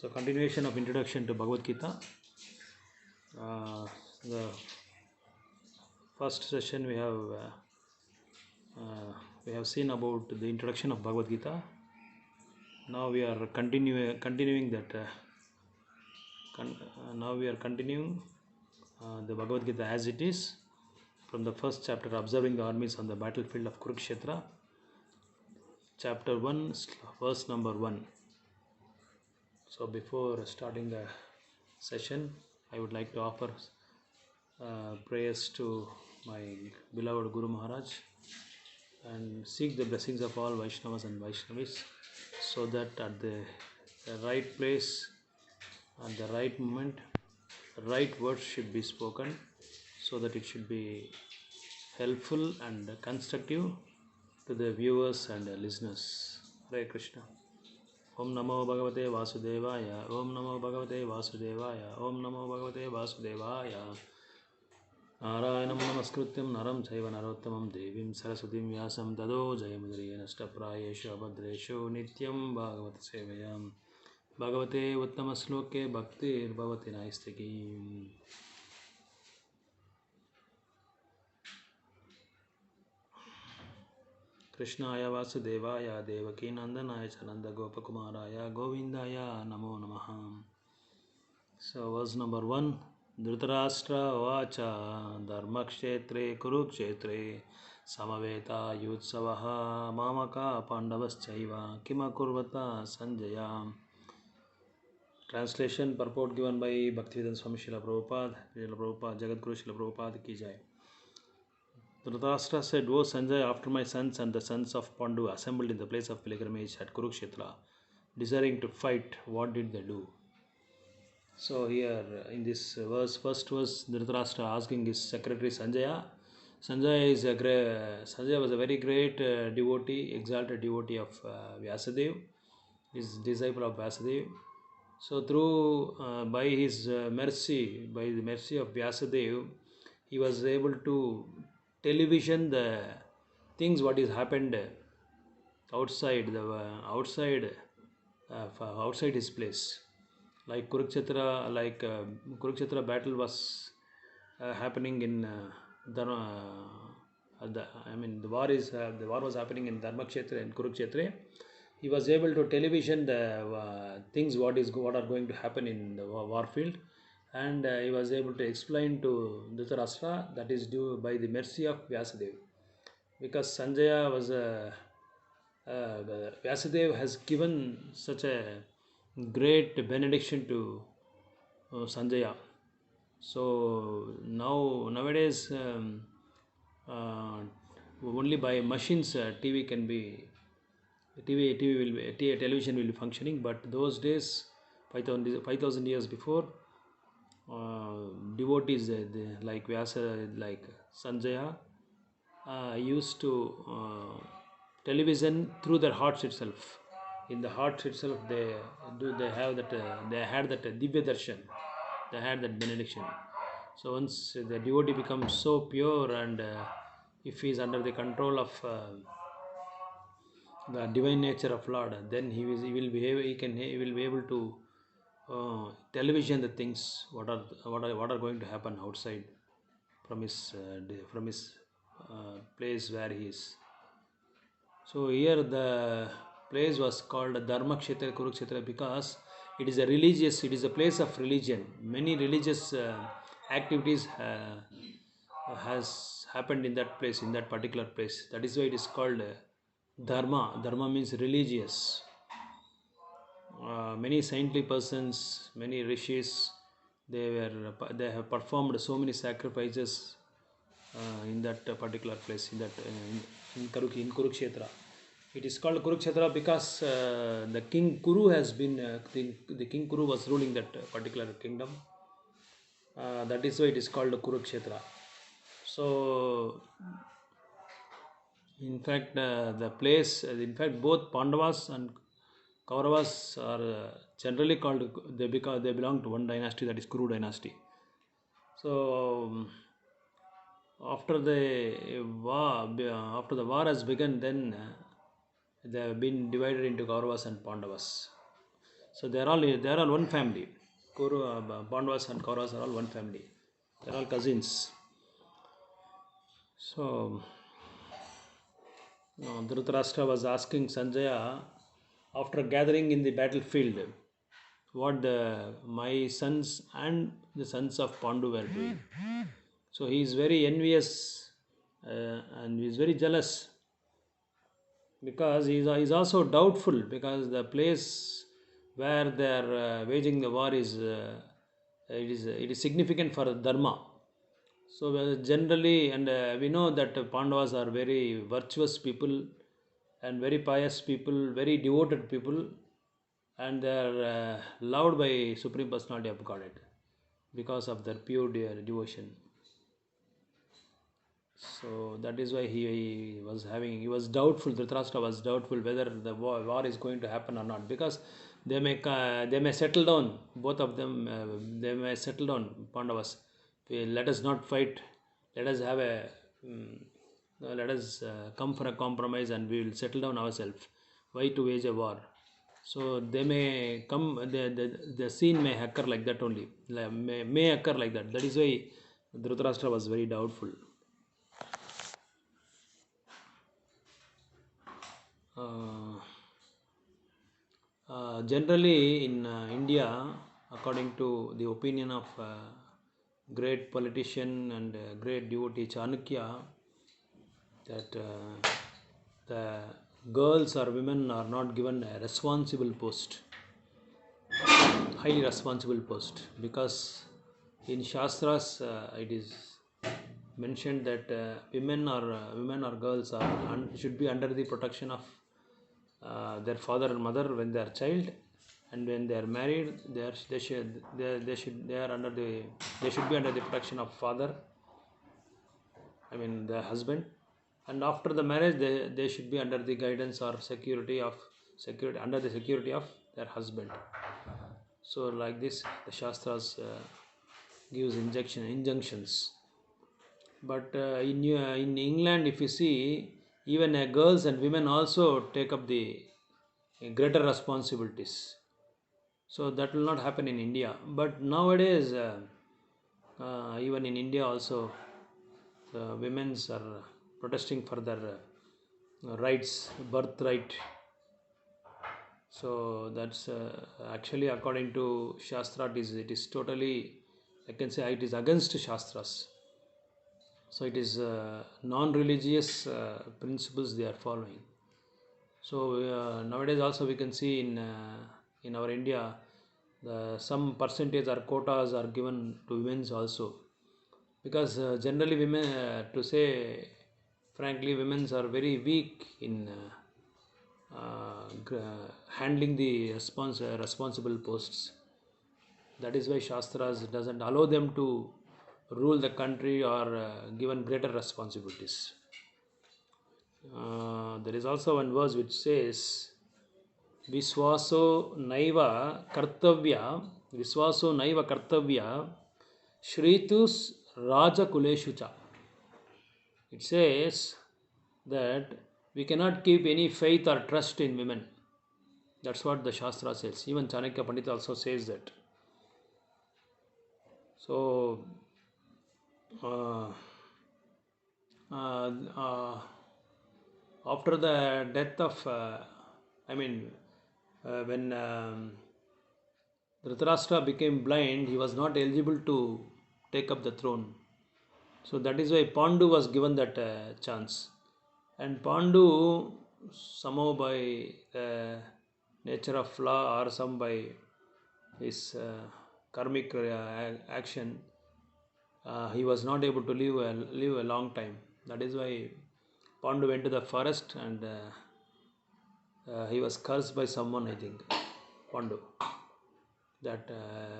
So, continuation of introduction to Bhagavad Gita. The first session we have seen about the introduction of Bhagavad Gita. Now we are continuing that. Now we are continuing the Bhagavad Gita as it is from the first chapter, observing the armies on the battlefield of Kurukshetra. Chapter 1, verse number 1. So before starting the session, I would like to offer prayers to my beloved Guru Maharaj and seek the blessings of all Vaishnavas and Vaishnavis, so that at the right place, at the right moment, the right words should be spoken, so that it should be helpful and constructive to the viewers and listeners. Hare Krishna. Om Namo Bhagavate Vasudevaya. Om Namo Bhagavate Vasudevaya. Om Namo Bhagavate Vasudevaya. Narayanam Namaskrutyam Naram Chaiva Narottamam Devim Saraswatim Vyasam Tado Jayamudriya Nashtaprayeshu Abhadreshu Nityam Bhagavata Sevayam Bhagavate Uttamasloke Bhaktir Bhavati Naistaki. Krishnaya Vasudevaya Devaki Nandanaya Chananda Gopakumaraya Govindaya Namo Namaha. So verse number 1. Dhritarashtra Vacha Dharmakshetre Kurukshetre Samaveta Yutsavaha Mamaka Pandavaschaiva Kimakurvata Sanjaya. Translation purport given by Bhaktivedanta Swami Srila Prabhupada, Jagadguru Srila Prabhupada Ki Jai. Dhritarashtra said, O Sanjay, after my sons and the sons of Pandu assembled in the place of pilgrimage at Kurukshetra, desiring to fight, what did they do? So here in this verse, first verse, Dhritarashtra asking his secretary Sanjaya. Sanjaya was a very great devotee, exalted devotee of Vyasadeva, his disciple of Vyasadeva. So through by his mercy, by the mercy of Vyasadeva, he was able to television the things what is happened outside outside his place. Like Kurukshetra, Kurukshetra battle was happening in the war was happening in Dharmakshetra and Kurukshetra. He was able to television the things what are going to happen in the war field, and he was able to explain to Dhritarashtra, that is due by the mercy of Vyasadeva, because Sanjaya was Vyasadeva has given such a great benediction to Sanjaya. So nowadays only by machines television will be functioning, but those days 5,000 years before, devotees like Vyasa, like Sanjaya used to television through their hearts itself. In the hearts itself, they had that Divya Darshan, they had that benediction. So once the devotee becomes so pure, and if he is under the control of the divine nature of Lord, then he will be able to television the things what are going to happen outside from his place where he is. So here the place was called Dharmakshetra Kurukshetra because it is a place of religion. Many religious activities has happened in that place, in that particular place. That is why it is called Dharma. Dharma means religious. Many saintly persons, many rishis, they have performed so many sacrifices in that particular place, in Kurukshetra. It is called Kurukshetra because the king Kuru has been the king Kuru was ruling that particular kingdom. That is why it is called Kurukshetra. So in fact both Pandavas and Kauravas are generally called, they belong to one dynasty, that is Kuru dynasty. So after the war has begun, then they have been divided into Kauravas and Pandavas. So they are all one family. Pandavas and Kauravas are all one family. They're all cousins. So Dhritarashtra was asking Sanjaya after gathering in the battlefield what my sons and the sons of Pandu were doing. So he is very envious and he is very jealous because he is also doubtful because the place where they are waging the war it is significant for dharma. So generally, and we know that Pandavas are very virtuous people and very pious people, very devoted people, and they are loved by Supreme Personality of Godhead because of their pure devotion. So that is why he was doubtful. Dhritarashtra was doubtful whether the war is going to happen or not because they may settle down. Both of them they may settle down. Pandavas, let us not fight. Let us have a let us come for a compromise and we will settle down ourselves. Why to wage a war? So they may come. The scene may occur like that only. May occur like that. That is why Dhritarashtra was very doubtful. Uh, Generally, in India, according to the opinion of great politician and great devotee Chanakya, that the girls or women are not given a responsible post, highly responsible post, because in Shastras it is mentioned that women or girls should be under the protection of their father and mother when they are child, and when they are married, they should be under the protection of father. I mean the husband, and after the marriage, they should be under the guidance or security under the security of their husband. So like this, the Shastras gives injunctions. But in England, if you see, even girls and women also take up the greater responsibilities. So that will not happen in India. But nowadays, even in India also, the women's are protesting for their rights, birthright. So that's actually according to Shastra, it is totally, I can say, it is against Shastras. So it is non-religious principles they are following. So nowadays also we can see in our India, some percentage or quotas are given to women's also, because generally women, to say frankly, women's are very weak in handling the responsible posts. That is why Shastras doesn't allow them to rule the country or given greater responsibilities. There is also one verse which says, Viswaso naiva kartavya, Viswaso naiva kartavya, Shritus Raja Kuleshucha. It says that we cannot keep any faith or trust in women. That's what the Shastra says. Even Chanakya Pandit also says that. So, uh, after the death of, when Dhritarashtra became blind, he was not eligible to take up the throne. So that is why Pandu was given that chance. And Pandu, somehow by nature of law or some by his karmic action, he was not able to live a long time. That is why Pandu went to the forest and he was cursed by someone, I think, Pandu. That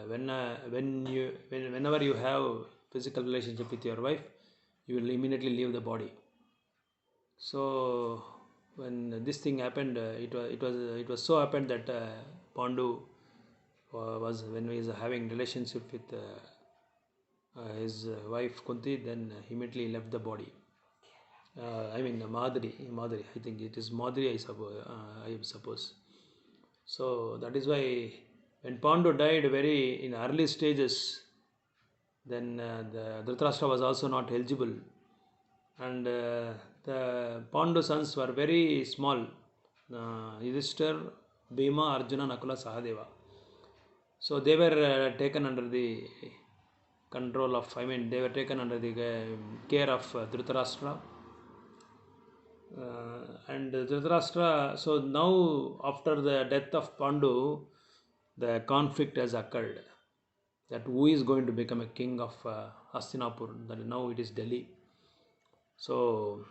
whenever you have physical relationship with your wife, you will immediately leave the body. So when this thing happened, it was so happened that Pandu was, when he was having relationship with his wife Kunti, then immediately left the body. Madri. I think it is Madri. I suppose. So that is why when Pandu died very in early stages, then the Dhritarashtra was also not eligible, and the Pandu sons were very small. Yudhishthir, Bhima, Arjuna, Nakula, Sahadeva. So they were taken under the control of, I mean, they were taken under the care of Dhritarashtra. And Dhritarashtra, so now after the death of Pandu, the conflict has occurred that who is going to become a king of Hastinapur. That now it is Delhi. So,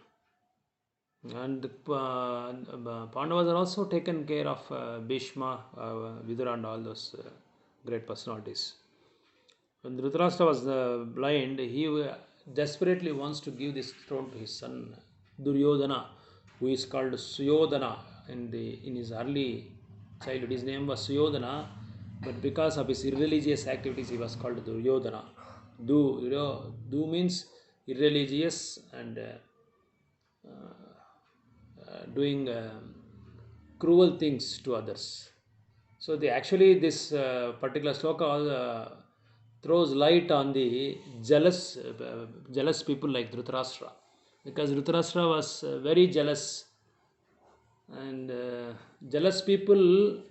and Pandavas are also taken care of Bhishma, Vidura, and all those great personalities. When Dhritarashtra was blind, he desperately wants to give this throne to his son Duryodhana, who is called Suyodhana in his early childhood. His name was Suyodhana, but because of his irreligious activities, he was called Duryodhana. Du means irreligious and doing cruel things to others. So this particular sloka throws light on the jealous people like Dhritarashtra, because Dhritarashtra was very jealous, and jealous people,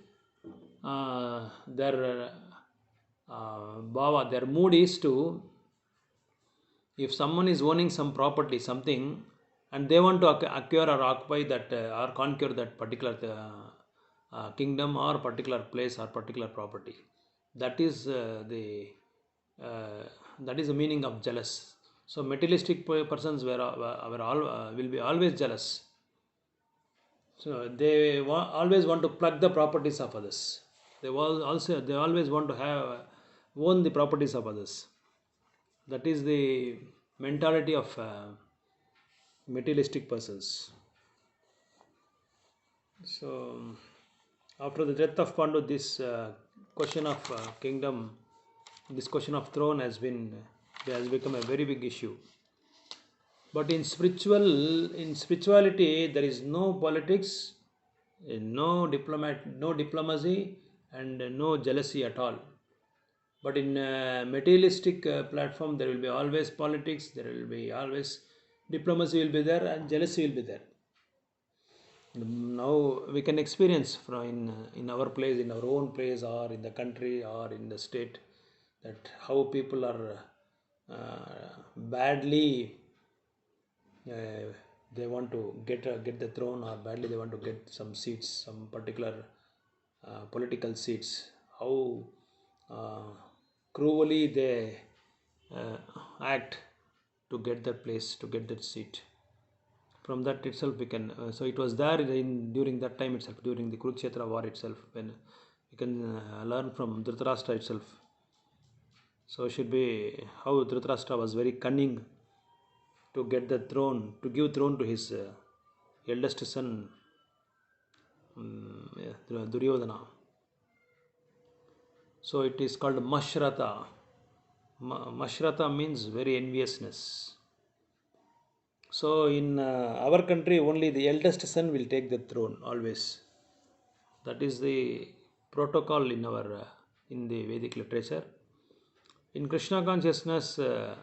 their their mood is to, if someone is owning some property, something, and they want to acquire or occupy that or conquer that particular kingdom or particular place or particular property, that is uh, the meaning of jealous. So materialistic persons will be always jealous. So they always want to plug the properties of others. They always want to have own the properties of others. That is the mentality of materialistic persons. So after the death of Pandu, this question of kingdom, this question of throne has become a very big issue. But in spirituality, there is no politics, no diplomacy, and no jealousy at all. But in materialistic platform, there will be always politics, there will be always diplomacy will be there, and jealousy will be there. Now we can experience from in our place, in our own place, or in the country, or in the state, that how people are badly they want to get the throne, or badly they want to get some seats, some particular political seats. How uh, cruelly they uh, act to get that place, to get that seat. From that itself we can so it was there during that time itself, during the Kurukshetra war itself, when we can learn from Dhritarashtra itself. So it should be how Dhritarashtra was very cunning to get the throne, to give throne to his eldest son, Duryodhana. So it is called Mashrata. Mashrata means very enviousness. So in our country, only the eldest son will take the throne always. That is the protocol in our in the Vedic literature. In Krishna consciousness, the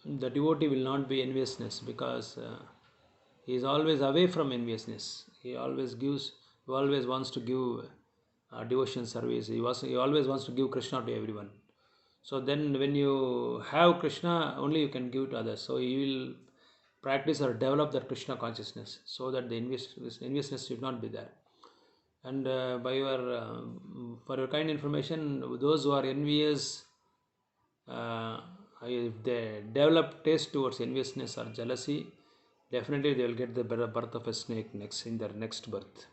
devotee will not be enviousness, because he is always away from enviousness. He always wants to give devotion service. He always wants to give Krishna to everyone. So then when you have Krishna, only you can give to others. So you will practice or develop that Krishna consciousness, so that the enviousness should not be there. And for your kind information, those who are envious, if they develop taste towards enviousness or jealousy, definitely they will get the birth of a snake in their next birth.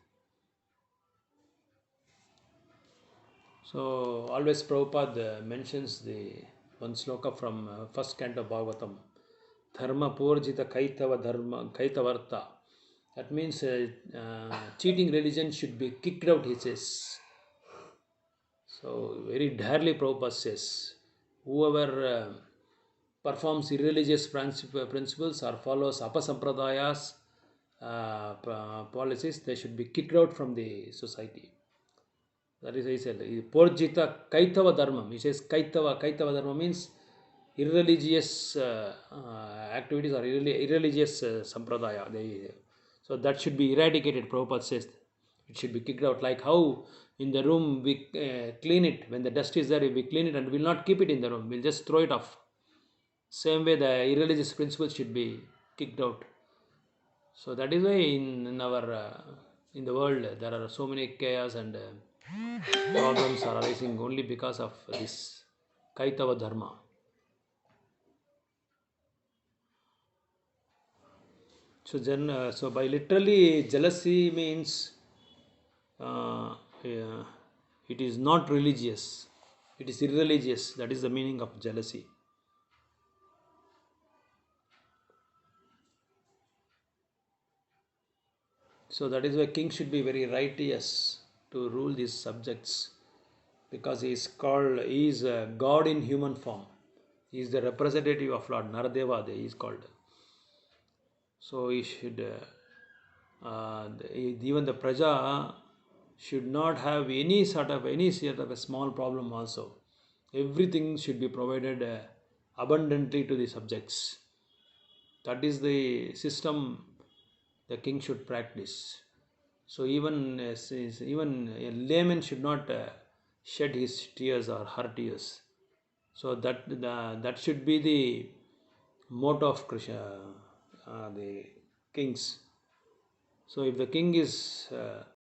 So always Prabhupada mentions the one sloka from first canto of Bhagavatam, Dharma Purjita Kaitavarta. That means cheating religion should be kicked out, he says. So very direly Prabhupada says, whoever performs irreligious principles or follows apasampradayas policies, they should be kicked out from the society. That is, he said, Porjita Kaitava Dharmam. He says Kaitava Dharma means irreligious activities or irreligious sampradaya. So that should be eradicated. Prabhupada says it should be kicked out. Like how in the room we clean it, when the dust is there, we clean it and will not keep it in the room. We'll just throw it off. Same way, the irreligious principles should be kicked out. So that is why in our in the world there are so many chaos and problems are arising only because of this Kaitava Dharma. So then, so by literally jealousy means yeah, it is not religious, it is irreligious. That is the meaning of jealousy. So that is why king should be very righteous to rule these subjects, because he is God in human form. He is the representative of Lord Naradeva. He is called. So he should even the praja should not have any sort of a small problem also. Everything should be provided abundantly to the subjects. That is the system the king should practice. So even a layman should not shed his tears or her tears. So that should be the motto of Krishna, the kings. So if the king is